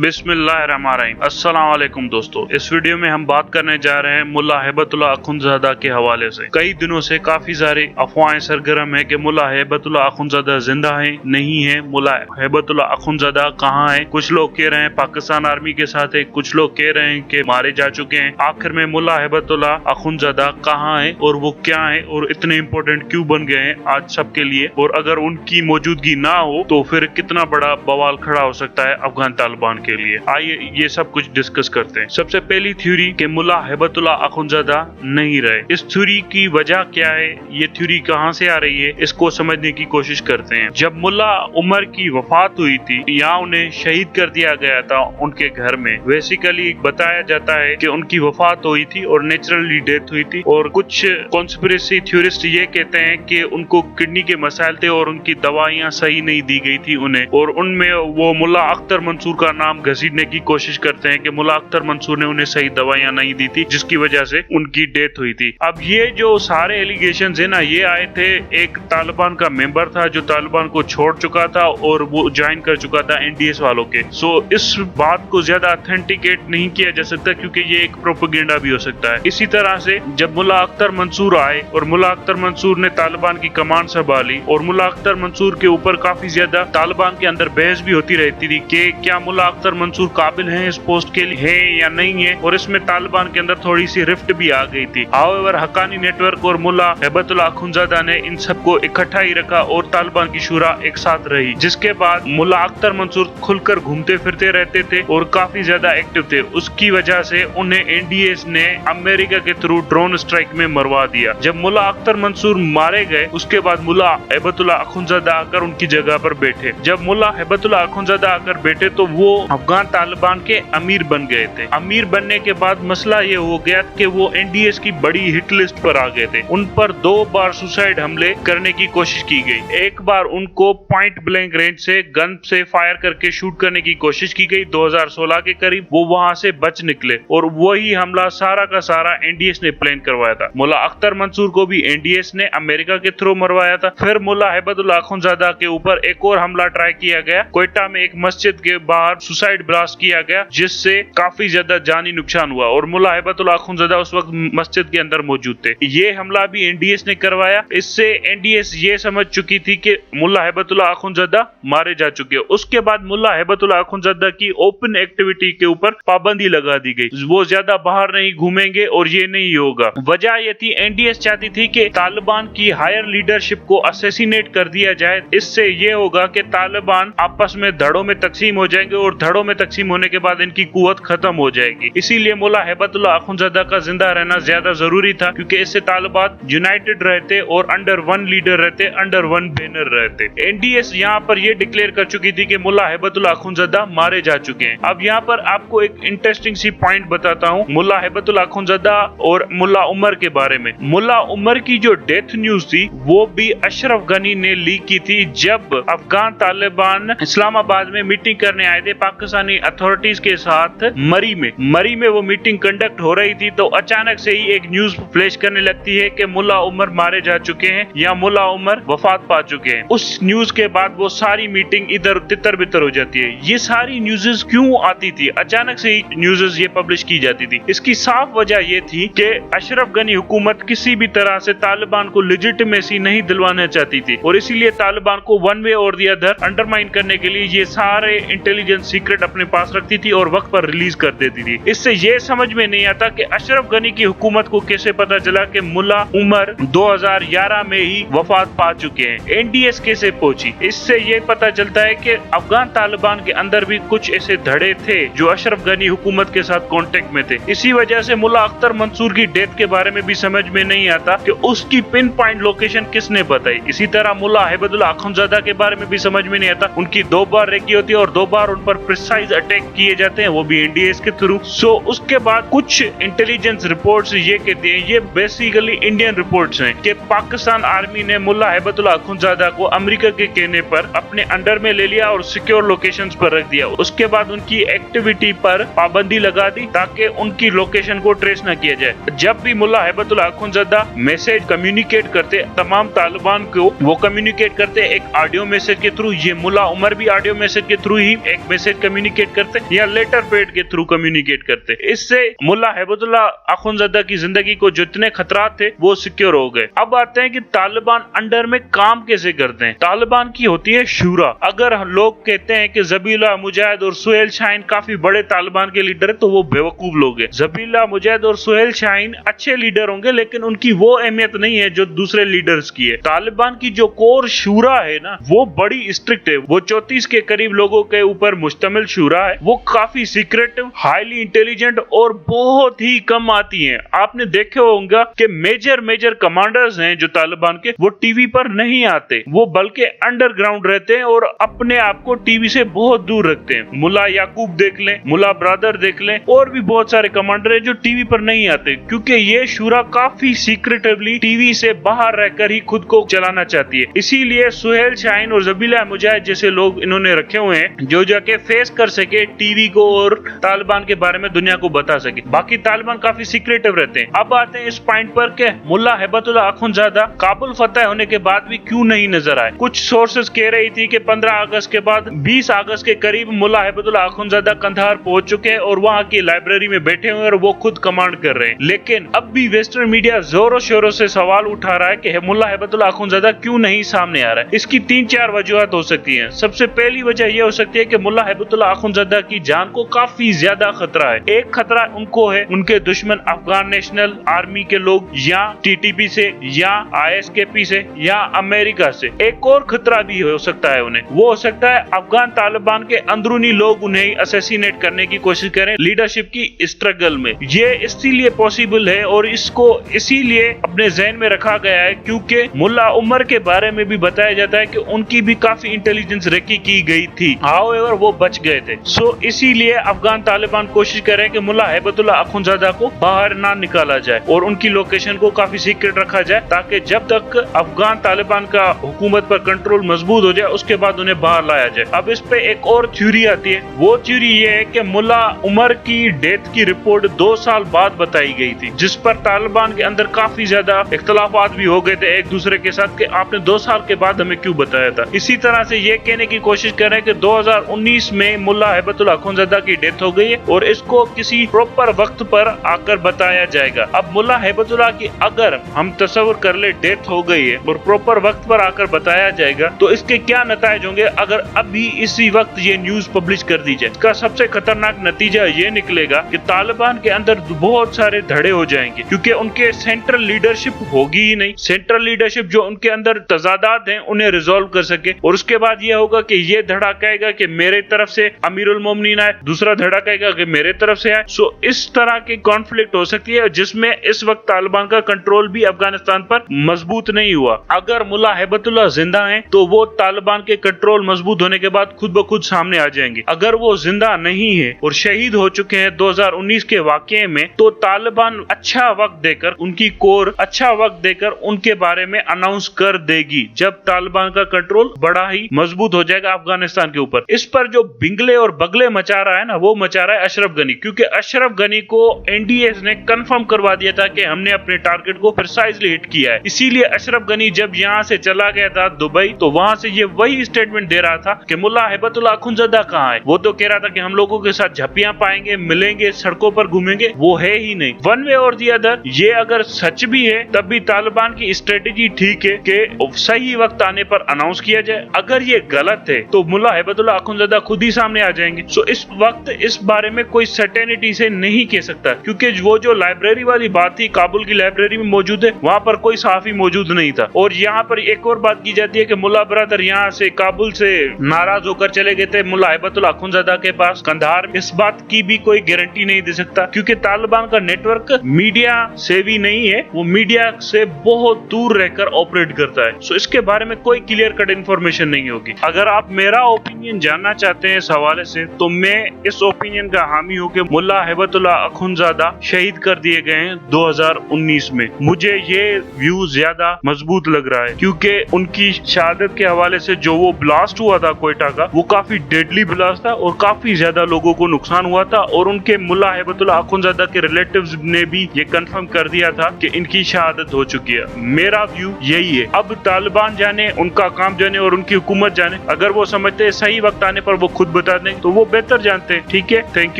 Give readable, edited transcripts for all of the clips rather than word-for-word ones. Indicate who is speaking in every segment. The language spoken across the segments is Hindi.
Speaker 1: बिस्मिल्लाहिर्रहमानिर्रहीम। अस्सलाम वालेकुम दोस्तों, इस वीडियो में हम बात करने जा रहे हैं मुल्ला हैबतुल्लाह अखुंज़ादा के हवाले से। कई दिनों से काफी सारी अफवाहें सरगर्म है कि मुल्ला हैबतुल्लाह अखुंज़ादा जिंदा है, नहीं है। मुल्ला हैबतुल्लाह अखुंज़ादा कहाँ है? कुछ लोग कह रहे हैं पाकिस्तान आर्मी के साथ है, कुछ लोग कह रहे हैं कि मारे जा चुके हैं। आखिर में मुल्ला हैबतुल्लाह अखुंज़ादा कहाँ है और वो क्या है और इतने इम्पोर्टेंट क्यों बन गए हैं आज सबके लिए, और अगर उनकी मौजूदगी ना हो तो फिर कितना बड़ा बवाल खड़ा हो सकता है अफगान तालिबान के लिए। आइए ये सब कुछ डिस्कस करते हैं। सबसे पहली थ्योरी कि मुल्ला हैबतुल्लाह अखुंज़ादा नहीं रहे। इस थ्योरी की वजह क्या है, ये थ्योरी कहाँ से आ रही है, इसको समझने की कोशिश करते हैं। जब मुल्ला उमर की वफात हुई थी, यहाँ उन्हें शहीद कर दिया गया था उनके घर में। बेसिकली बताया जाता है कि उनकी वफात हुई थी और नेचुरली डेथ हुई थी, और कुछ कॉन्स्पिरेसी थ्योरिस्ट ये कहते हैं कि उनको किडनी के मसाइल थे और उनकी दवाइयाँ सही नहीं दी गई थी उन्हें, और उनमें वो मुल्ला अख्तर मंसूर का नाम घसीटने की कोशिश करते हैं कि मुल्ला अख्तर मंसूर ने उन्हें सही दवाइयां नहीं दी थी, जिसकी वजह से उनकी डेथ हुई थी। अब ये जो सारे एलिगेशंस है ना, ये आए थे एक तालिबान का मेंबर था जो तालिबान को छोड़ चुका था और वो ज्वाइन कर चुका था एनडीएस वालों के। सो इस बात को ज्यादा ऑथेंटिकेट नहीं किया जा सकता क्योंकि ये एक प्रोपेगेंडा भी हो सकता है। इसी तरह से जब मुल्ला अख्तर मंसूर आए और मुल्ला अख्तर मंसूर ने तालिबान की कमान संभाली, और मुल्ला अख्तर मंसूर के ऊपर काफी ज्यादा तालिबान के अंदर बहस भी होती रहती थी कि क्या मुल्ला अख्तर मंसूर काबिल हैं इस पोस्ट के लिए है या नहीं है, और इसमें तालिबान के अंदर थोड़ी सी रिफ्ट भी आ गई थी। हाउएवर हक्कानी नेटवर्क और मुल्ला हैबतुल्लाह अखुंज़ादा ने इन सबको इकट्ठा ही रखा और तालिबान की शूरा एक साथ रही, जिसके बाद मुल्ला अख्तर मंसूर खुलकर घूमते फिरते रहते थे और काफी ज्यादा एक्टिव थे। उसकी वजह से उन्हें एनडीएस ने अमेरिका के थ्रू ड्रोन स्ट्राइक में मरवा दिया। जब मुल्ला अख्तर मंसूर मारे गए, उसके बाद मुल्ला हैबतुल्लाह अखुंज़ादा आकर उनकी जगह पर बैठे। जब मुल्ला हैबतुल्लाह अखुंज़ादा आकर बैठे तो वो अफगान तालिबान के अमीर बन गए थे। अमीर बनने के बाद मसला ये हो गया कि वो एनडीएस की बड़ी हिट लिस्ट पर आ गए थे। उन पर 2 बार सुसाइड हमले करने की कोशिश की गई। एक बार उनको पॉइंट ब्लैंक रेंज से गन से फायर करके शूट करने की कोशिश की गई 2016 के करीब। वो वहां से बच निकले और वही हमला सारा का सारा एनडीएस ने प्लान करवाया था। मुल्ला अख्तर मंसूर को भी एनडीएस ने अमेरिका के थ्रू मरवाया था। फिर मुल्ला हैबतुल्लाह अखुंज़ादा के ऊपर एक और हमला ट्राई किया गया। क्वेटा में एक मस्जिद के बाहर सुसाइड ब्लास्ट किया गया, जिससे काफी ज्यादा जानी नुकसान हुआ, और मुल्ला हैबतुल्लाह अखुंज़ादा उस वक्त मस्जिद के अंदर मौजूद थे। ये हमला भी एनडीएस ने करवाया। इससे एनडीएस ये समझ चुकी थी कि मुल्ला हैबतुल्लाह अखुंज़ादा मारे जा चुके हैं। उसके बाद मुल्ला हैबतुल्लाह अखुंज़ादा की ओपन एक्टिविटी के ऊपर पाबंदी लगा दी गई। वो ज्यादा बाहर नहीं घूमेंगे और ये नहीं होगा। वजह ये थी, एनडीएस चाहती थी कि तालिबान की हायर लीडरशिप को असैसिनेट कर दिया जाए। इससे ये होगा कि तालिबान आपस में धड़ों में तकसीम हो जाएंगे और धड़ों में तकसीम होने के बाद इनकी कुव्वत खत्म हो जाएगी। इसीलिए मुल्ला हैबतुल्लाह अखुंज़ादा का जिंदा रहना ज्यादा जरूरी था, क्योंकि इससे तालिबान यूनाइटेड रहते और अंडर वन लीडर रहते, अंडर वन बैनर रहते। एनडीएस यहाँ पर ये डिक्लेयर कर चुकी थी कि मुल्ला हैबतुल्लाह अखुंज़ादा मारे जा चुके हैं। अब यहाँ पर आपको एक इंटरेस्टिंग सी पॉइंट बताता हूँ मुल्ला हैबतुल्लाह अखुंज़ादा और मुल्ला उमर के बारे में। मुल्ला उमर की जो डेथ न्यूज थी वो भी अशरफ गनी ने लीक की थी। जब अफगान तालिबान इस्लामाबाद में मीटिंग करने आए थे पाकिस्तानी अथॉरिटीज के साथ मरी में वो मीटिंग कंडक्ट हो रही थी, तो अचानक से ही एक न्यूज फ्लैश करने लगती है कि मुल्ला उमर मारे जा चुके हैं या मुल्ला उमर वफात पा चुके हैं। उस न्यूज के बाद वो सारी मीटिंग इधर तितर बितर हो जाती है। ये सारी न्यूज़ेस क्यों आती थी, अचानक से ही न्यूज़ेस ये पब्लिश की जाती थी? इसकी साफ वजह ये थी कि अशरफ गनी हुकूमत किसी भी तरह से तालिबान को लेजिटिमेसी नहीं दिलवाना चाहती थी, और इसीलिए तालिबान को वन वे और दी अदर अंडरमाइन करने के लिए ये सारे इंटेलिजेंस सीक्रेट अपने पास रखती थी और वक्त पर रिलीज कर देती थी। इससे ये समझ में नहीं आता कि अशरफ गनी की हुकूमत को कैसे पता चला कि मुल्ला उमर 2011 में ही वफात पा चुके हैं। एनडीएस कैसे पहुंची? इससे ये पता चलता है कि अफगान तालिबान के अंदर भी कुछ ऐसे धड़े थे जो अशरफ गनी हुकूमत के साथ कांटेक्ट में थे। इसी वजह से मुल्ला अख्तर मंसूर की डेथ के बारे में भी समझ में नहीं आता कि उसकी पिन पॉइंट लोकेशन किसने बताई। इसी तरह मुल्ला हैबतुल्लाह अखुंज़ादा के बारे में भी समझ में नहीं आता। उनकी 2 बार रेकी होती है और 2 बार उन पर प्रिसाइज अटैक किए जाते हैं, वो भी एनडीएस के थ्रू। सो उसके बाद कुछ इंटेलिजेंस रिपोर्ट्स ये कहते हैं, ये बेसिकली इंडियन रिपोर्ट्स हैं, कि पाकिस्तान आर्मी ने मुल्ला हैबतुल्लाह अखुंज़ादा को अमेरिका के कहने पर अपने अंडर में ले लिया और सिक्योर लोकेशंस पर रख दिया। उसके बाद उनकी एक्टिविटी पर पाबंदी लगा दी ताकि उनकी लोकेशन को ट्रेस न किया जाए। जब भी मुल्ला हैबतुल्लाह अखुंज़ादा मैसेज कम्युनिकेट करते तमाम तालिबान को, वो कम्युनिकेट करते एक ऑडियो मैसेज के थ्रू। ये मुल्ला उमर भी ऑडियो मैसेज के थ्रू ही एक मैसेज कम्युनिकेट करते या लेटर पैड के थ्रू कम्युनिकेट करते। इससे मुल्ला हैबतुल्लाह अखुंज़ादा की जिंदगी को जितने खतरात थे वो सिक्योर हो गए। अब आते हैं कि तालिबान अंडर में काम कैसे करते हैं। तालिबान की होती है शूरा। अगर लोग कहते हैं कि ज़बीहुल्लाह मुजाहिद और सुहेल शाहीन काफी बड़े तालिबान के लीडर है तो वो बेवकूफ लोग हैं। ज़बीहुल्लाह मुजाहिद और सुहेल शाहीन अच्छे लीडर होंगे लेकिन उनकी वो अहमियत नहीं है जो दूसरे लीडर्स की है। तालिबान की जो कोर शूरा है ना वो बड़ी स्ट्रिक्ट है। वो 34 के करीब लोगों के ऊपर मुश्तमिल शूरा है। वो काफी सीक्रेटिव, हाईली इंटेलिजेंट और बहुत ही कम आती है। आपने देखे होगा कि मेजर कमांडर्स हैं जो तालिबान के, वो टीवी पर नहीं आते, वो बल्कि अंडरग्राउंड रहते हैं और अपने आप को टीवी से बहुत दूर रखते हैं। मुल्ला याकूब देख लें, मुल्ला ब्रदर देख लें, और भी बहुत सारे कमांडर हैं जो टीवी पर नहीं आते क्योंकि ये शूरा काफी सीक्रेटिवली टीवी से बाहर रहकर ही खुद को चलाना चाहती है। इसीलिए सुहेल शाहीन और ज़बीहुल्लाह मुजाहिद जैसे लोग इन्होंने रखे हुए हैं जो जाके फेस कर सके टीवी को और तालिबान के बारे में दुनिया को बता सके। बाकी तालिबान काफी सीक्रेटिव रहते हैं। अब आते हैं इस पॉइंट पर कि मुल्ला हैबतुल्लाह अखुंज़ादा काबुल फतह होने के बाद भी क्यों नहीं नजर आए। कुछ सोर्सेज कह रही थी कि 15 अगस्त के बाद 20 अगस्त के करीब मुल्ला हैबतुल्लाह अखुंज़ादा कंधार पहुंच चुके हैं और वहां की लाइब्रेरी में बैठे हुए और वो खुद कमांड कर रहे हैं। लेकिन अब भी वेस्टर्न मीडिया जोरों शोरों से सवाल उठा रहा है कि मुल्ला हैबतुल्लाह अखुंज़ादा क्यों नहीं सामने आ रहा है। इसकी 3-4 वजूहत हो सकती है। सबसे पहली वजह यह हो सकती है कि मुल्ला हैबतुल्लाह अखुंज़ादा की जान को काफी ज्यादा खतरा है। एक खतरा उनको है उनके दुश्मन अफगान नेशनल आर्मी के लोग या टीटीपी से या आईएसकेपी से या अमेरिका से। एक और खतरा भी हो सकता है उन्हें, वो हो सकता है अफगान तालिबान के अंदरूनी लोग उन्हें असैसिनेट करने की कोशिश करें लीडरशिप की स्ट्रगल में। ये इसीलिए पॉसिबल है और इसको इसीलिए अपने जहन में रखा गया है क्योंकि मुल्ला उमर के बारे में भी बताया जाता है कि उनकी भी काफी इंटेलिजेंस रेकी की गई थी, हाउएवर वो बच गए थे। सो इसीलिए अफगान तालिबान कोशिश करें कि मुल्ला हैबतुल्लाह अखुंज़ादा को बाहर ना निकाला जाए और उनकी लोकेशन को काफी सीक्रेट रखा जाए ताकि जब तक अफगान तालिबान का हुकूमत पर कंट्रोल मजबूत हो जाए उसके बाद उन्हें बाहर लाया जाए। अब इस पे एक और थ्योरी आती है। वो थ्योरी ये है कि मुल्ला उमर की डेथ की रिपोर्ट 2 साल बाद बताई गई थी जिस पर तालिबान के अंदर काफी ज्यादा इख्तलाफात भी हो गए थे एक दूसरे के साथ कि आपने 2 साल के बाद हमें क्यों बताया था। इसी तरह से ये कहने की कोशिश कर रहे हैं कि 2019 में मुल्ला हैबतुल्लाह अखुंज़ादा की डेथ हो गई है और इसको किसी प्रॉपर वक्त पर आकर बताया जाएगा। अब मुल्ला हैबतुल्लाह की अगर हम तस्वर कर ले डेथ हो गई है और प्रॉपर वक्त पर आकर बताया जाएगा तो इसके क्या नतीजे होंगे अगर अभी इसी वक्त ये न्यूज पब्लिश कर दी जाए। इसका सबसे खतरनाक नतीजा ये निकलेगा कि तालिबान के अंदर बहुत सारे धड़े हो जाएंगे क्योंकि उनके सेंट्रल लीडरशिप होगी ही नहीं। सेंट्रल लीडरशिप जो उनके अंदर तजादात हैं उन्हें रिजोल्व कर सके और उसके बाद ये होगा कि ये धड़ा कहेगा कि मेरे तरफ से अमीरुल मोमिनीन आए, दूसरा धड़ा कहेगा कि मेरे तरफ से आए। सो इस तरह की कॉन्फ्लिक्ट हो सकती है जिसमें इस वक्त तालिबान का कंट्रोल भी अफगानिस्तान पर मजबूत नहीं हुआ। अगर मुल्ला हैबतुल्लाह जिंदा हैं तो वो तालिबान के कंट्रोल मजबूत होने के बाद खुद ब खुद सामने आ जाएंगे। अगर वो जिंदा नहीं है और शहीद हो चुके हैं 2019 के वाकये में तो तालिबान अच्छा वक्त देकर उनकी कोर अच्छा वक्त देकर उनके बारे में अनाउंस कर देगी जब तालिबान का कंट्रोल बड़ा ही मजबूत हो जाएगा अफगानिस्तान के ऊपर। इस पर जो बिंगले और बगले मचा रहा है ना वो मचा रहा है अशरफ गनी क्योंकि अशरफ गनी को एनडीए ने कंफर्म करवा दिया था कि हमने अपने टारगेट को प्रिसाइजली हिट किया है। इसीलिए अशरफ गनी जब यहाँ से चला गया था दुबई तो वहाँ से ये वही स्टेटमेंट दे रहा था कि मुल्ला हैबतुल्लाह अखुंज़ादा कहाँ है। वो तो कह रहा था कि हम लोगों के साथ झप्पियां पाएंगे, मिलेंगे, सड़कों पर घूमेंगे, वो है ही नहीं। वन वे और दी अदर ये अगर सच भी है तब भी तालिबान की स्ट्रेटेजी ठीक है कि सही वक्त आने पर अनाउंस किया जाए। अगर ये गलत है तो मुल्ला हैबतुल्लाह अखुंज़ादा खुद ही सामने आ जाएंगे। सो इस वक्त इस बारे में कोई सर्टेनिटी से नहीं कह सकता क्योंकि वो जो लाइब्रेरी वाली बात थी काबुल की लाइब्रेरी में मौजूद है वहाँ पर कोई सहाफी मौजूद नहीं था। और यहाँ पर एक और बात की जाती है कि मुल्ला ब्रदर यहाँ से काबुल से नाराज होकर चले गए थे मुल्ला हैबतुल्लाह अखुंज़ादा के पास कंधार। इस बात की भी कोई गारंटी नहीं दे सकता क्योंकि तालिबान का नेटवर्क मीडिया से भी नहीं है, वो मीडिया से बहुत दूर रहकर ऑपरेट करता है। सो इसके बारे में कोई क्लियर कट इन्फॉर्मेशन नहीं होगी। अगर आप मेरा ओपिनियन जानना चाहते हैं इस हवाले से तो मैं इस ओपिनियन का हामी हूँ कि मुल्ला हैबतुल्लाह अखुंज़ादा शहीद कर दिए गए हैं 2019 में। मुझे ये व्यू ज्यादा मजबूत लग रहा है क्योंकि उनकी शहादत के हवाले से जो वो ब्लास्ट हुआ था कोयटा का वो काफी डेडली ब्लास्ट था और काफी ज्यादा लोगों को नुकसान हुआ था और उनके मुल्ला हैबतुल्लाह अखुंज़ादा के रिलेटिव्स ने भी ये कंफर्म कर दिया था कि इनकी शहादत हो चुकी है। मेरा व्यू यही है। अब तालिबान जाने, उनका काम जाने और उनकी हुकूमत जाने, अगर वो समझते हैं सही वक्त आने पर वो खुद ब बता दें तो वो बेहतर जानते हैं। ठीक है, थैंक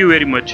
Speaker 1: यू वेरी मच।